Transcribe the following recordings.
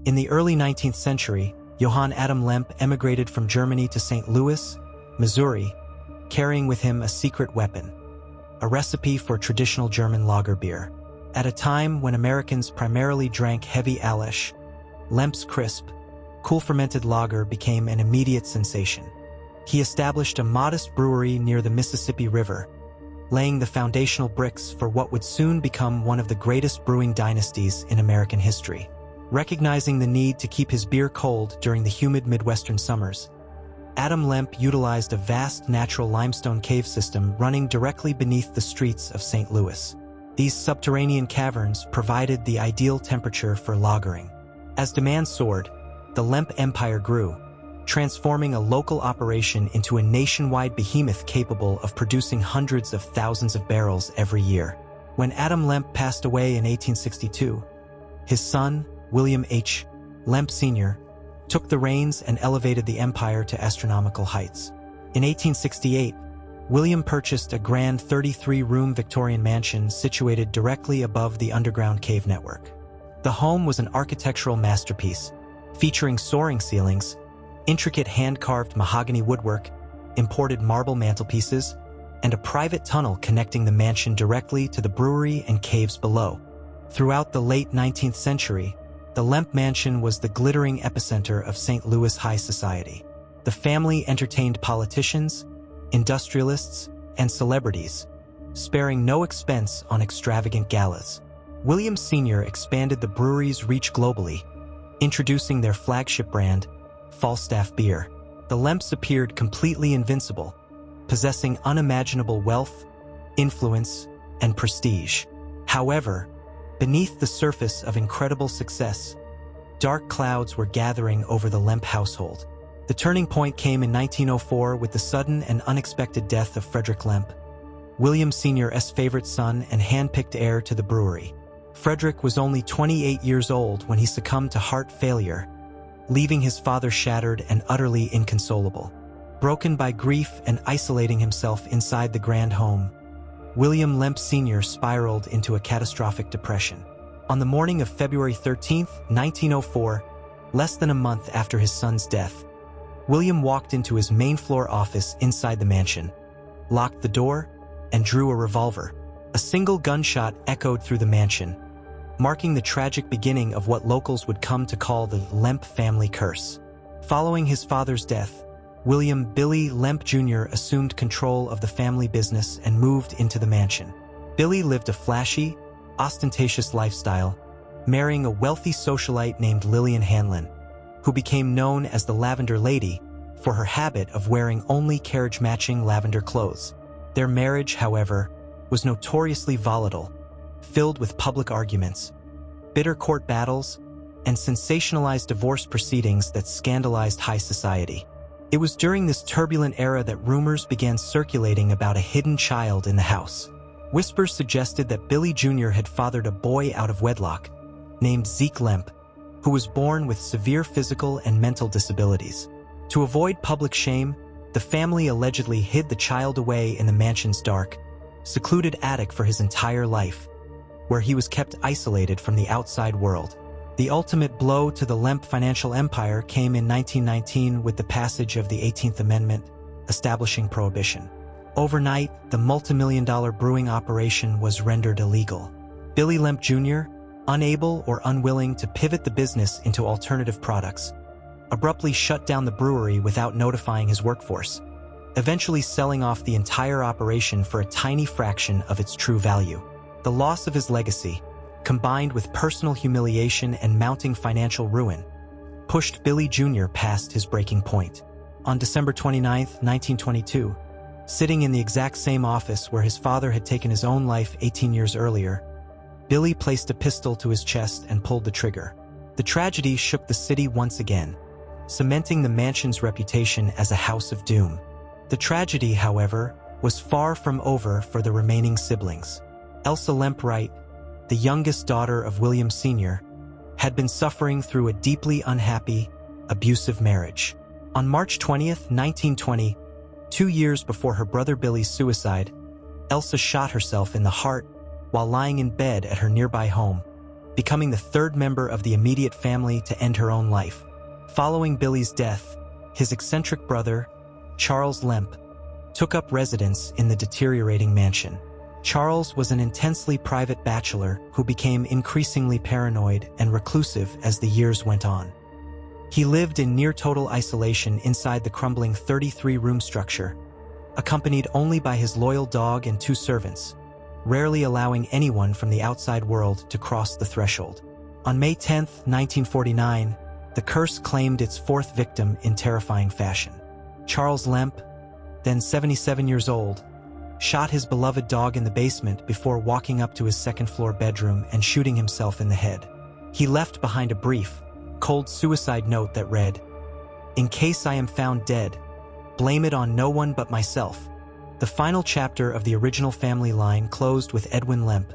In the early 19th century, Johann Adam Lemp emigrated from Germany to St. Louis, Missouri, carrying with him a secret weapon, a recipe for traditional German lager beer. At a time when Americans primarily drank heavy Alesh, Lemp's crisp, cool-fermented lager became an immediate sensation. He established a modest brewery near the Mississippi River, laying the foundational bricks for what would soon become one of the greatest brewing dynasties in American history. Recognizing the need to keep his beer cold during the humid Midwestern summers, Adam Lemp utilized a vast natural limestone cave system running directly beneath the streets of St. Louis. These subterranean caverns provided the ideal temperature for lagering. As demand soared, the Lemp empire grew, transforming a local operation into a nationwide behemoth capable of producing hundreds of thousands of barrels every year. When Adam Lemp passed away in 1862, his son, William H. Lemp Sr., took the reins and elevated the empire to astronomical heights. In 1868, William purchased a grand 33-room Victorian mansion situated directly above the underground cave network. The home was an architectural masterpiece, featuring soaring ceilings, intricate hand-carved mahogany woodwork, imported marble mantelpieces, and a private tunnel connecting the mansion directly to the brewery and caves below. Throughout the late 19th century, the Lemp Mansion was the glittering epicenter of St. Louis high society. The family entertained politicians, industrialists, and celebrities, sparing no expense on extravagant galas. William Sr. expanded the brewery's reach globally, introducing their flagship brand, Falstaff beer. The Lemps appeared completely invincible, possessing unimaginable wealth, influence, and prestige. However, beneath the surface of incredible success, dark clouds were gathering over the Lemp household. The turning point came in 1904 with the sudden and unexpected death of Frederick Lemp, William Sr.'s favorite son and hand-picked heir to the brewery. Frederick was only 28 years old when he succumbed to heart failure, leaving his father shattered and utterly inconsolable. Broken by grief and isolating himself inside the grand home, William Lemp Sr. spiraled into a catastrophic depression. On the morning of February 13, 1904, less than a month after his son's death, William walked into his main-floor office inside the mansion, locked the door, and drew a revolver. A single gunshot echoed through the mansion, marking the tragic beginning of what locals would come to call the Lemp family curse. Following his father's death, William Billy Lemp Jr. assumed control of the family business and moved into the mansion. Billy lived a flashy, ostentatious lifestyle, marrying a wealthy socialite named Lillian Hanlon, who became known as the Lavender Lady for her habit of wearing only carriage-matching lavender clothes. Their marriage, however, was notoriously volatile, filled with public arguments, bitter court battles, and sensationalized divorce proceedings that scandalized high society. It was during this turbulent era that rumors began circulating about a hidden child in the house. Whispers suggested that Billy Jr. had fathered a boy out of wedlock, named Zeke Lemp, who was born with severe physical and mental disabilities. To avoid public shame, the family allegedly hid the child away in the mansion's dark, secluded attic for his entire life, where he was kept isolated from the outside world. The ultimate blow to the Lemp financial empire came in 1919 with the passage of the 18th Amendment, establishing prohibition. Overnight, the multimillion-dollar brewing operation was rendered illegal. Billy Lemp Jr., unable or unwilling to pivot the business into alternative products, abruptly shut down the brewery without notifying his workforce, eventually selling off the entire operation for a tiny fraction of its true value. The loss of his legacy, combined with personal humiliation and mounting financial ruin, pushed Billy Jr. past his breaking point. On December 29, 1922, sitting in the exact same office where his father had taken his own life 18 years earlier, Billy placed a pistol to his chest and pulled the trigger. The tragedy shook the city once again, cementing the mansion's reputation as a house of doom. The tragedy, however, was far from over for the remaining siblings. Elsa Lemp Wright, the youngest daughter of William Sr., had been suffering through a deeply unhappy, abusive marriage. On March 20, 1920, 2 years before her brother Billy's suicide, Elsa shot herself in the heart while lying in bed at her nearby home, becoming the third member of the immediate family to end her own life. Following Billy's death, his eccentric brother, Charles Lemp, took up residence in the deteriorating mansion. Charles was an intensely private bachelor who became increasingly paranoid and reclusive as the years went on. He lived in near-total isolation inside the crumbling 33-room structure, accompanied only by his loyal dog and 2 servants, rarely allowing anyone from the outside world to cross the threshold. On May 10, 1949, the curse claimed its 4th victim in terrifying fashion. Charles Lemp, then 77 years old, shot his beloved dog in the basement before walking up to his second-floor bedroom and shooting himself in the head. He left behind a brief, cold suicide note that read, "In case I am found dead, blame it on no one but myself." The final chapter of the original family line closed with Edwin Lemp,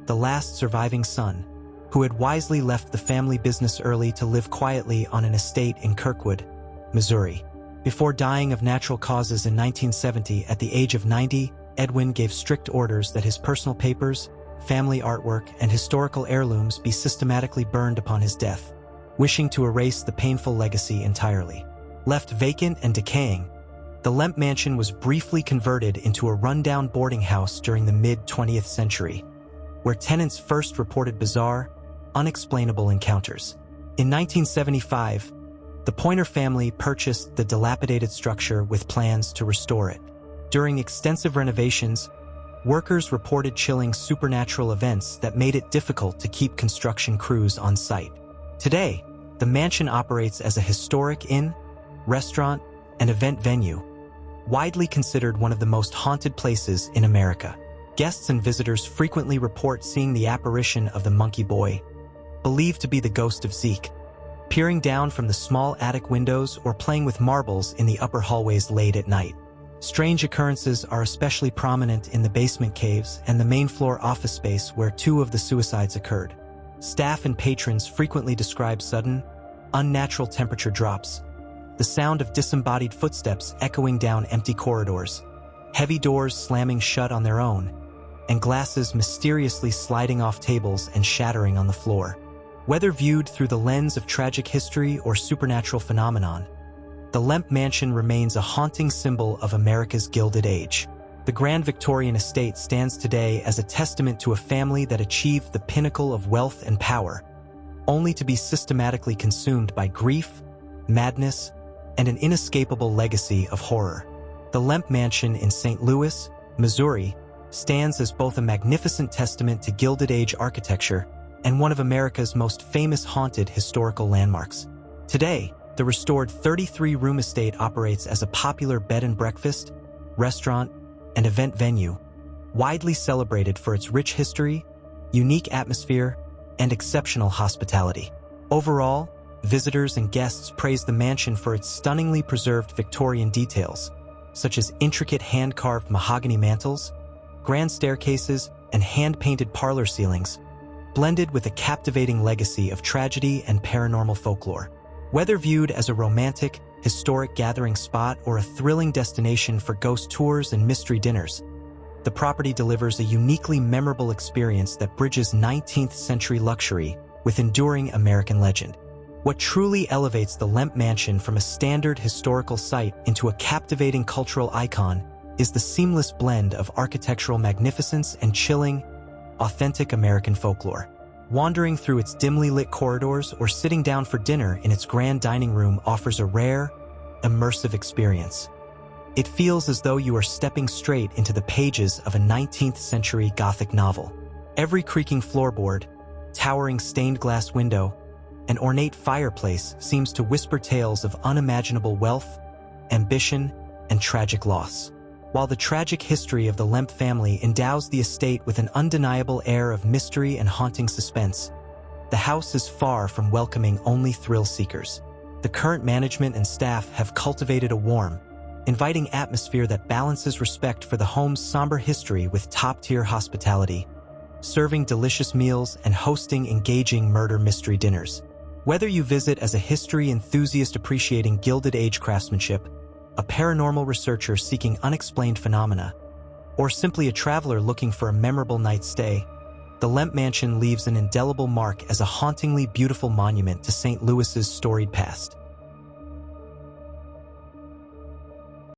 the last surviving son, who had wisely left the family business early to live quietly on an estate in Kirkwood, Missouri. Before dying of natural causes in 1970 at the age of 90, Edwin gave strict orders that his personal papers, family artwork, and historical heirlooms be systematically burned upon his death, wishing to erase the painful legacy entirely. Left vacant and decaying, the Lemp mansion was briefly converted into a rundown boarding house during the mid-20th century, where tenants first reported bizarre, unexplainable encounters. In 1975, the Pointer family purchased the dilapidated structure with plans to restore it. During extensive renovations, workers reported chilling supernatural events that made it difficult to keep construction crews on site. Today, the mansion operates as a historic inn, restaurant, and event venue, widely considered one of the most haunted places in America. Guests and visitors frequently report seeing the apparition of the Monkey Boy, believed to be the ghost of Zeke, peering down from the small attic windows or playing with marbles in the upper hallways late at night. Strange occurrences are especially prominent in the basement caves and the main floor office space where 2 of the suicides occurred. Staff and patrons frequently describe sudden, unnatural temperature drops, the sound of disembodied footsteps echoing down empty corridors, heavy doors slamming shut on their own, and glasses mysteriously sliding off tables and shattering on the floor. Whether viewed through the lens of tragic history or supernatural phenomenon, the Lemp Mansion remains a haunting symbol of America's Gilded Age. The Grand Victorian Estate stands today as a testament to a family that achieved the pinnacle of wealth and power, only to be systematically consumed by grief, madness, and an inescapable legacy of horror. The Lemp Mansion in St. Louis, Missouri, stands as both a magnificent testament to Gilded Age architecture and one of America's most famous haunted historical landmarks. Today, the restored 33-room estate operates as a popular bed and breakfast, restaurant, and event venue, widely celebrated for its rich history, unique atmosphere, and exceptional hospitality. Overall, visitors and guests praise the mansion for its stunningly preserved Victorian details, such as intricate hand-carved mahogany mantels, grand staircases, and hand-painted parlor ceilings, blended with a captivating legacy of tragedy and paranormal folklore. Whether viewed as a romantic, historic gathering spot or a thrilling destination for ghost tours and mystery dinners, the property delivers a uniquely memorable experience that bridges 19th-century luxury with enduring American legend. What truly elevates the Lemp Mansion from a standard historical site into a captivating cultural icon is the seamless blend of architectural magnificence and chilling, authentic American folklore. Wandering through its dimly lit corridors or sitting down for dinner in its grand dining room offers a rare, immersive experience. It feels as though you are stepping straight into the pages of a 19th-century Gothic novel. Every creaking floorboard, towering stained glass window, and ornate fireplace seems to whisper tales of unimaginable wealth, ambition, and tragic loss. While the tragic history of the Lemp family endows the estate with an undeniable air of mystery and haunting suspense, the house is far from welcoming only thrill seekers. The current management and staff have cultivated a warm, inviting atmosphere that balances respect for the home's somber history with top-tier hospitality, serving delicious meals and hosting engaging murder mystery dinners. Whether you visit as a history enthusiast appreciating Gilded Age craftsmanship, a paranormal researcher seeking unexplained phenomena, or simply a traveler looking for a memorable night's stay, The Lemp mansion leaves an indelible mark as a hauntingly beautiful monument to St. Louis's storied past.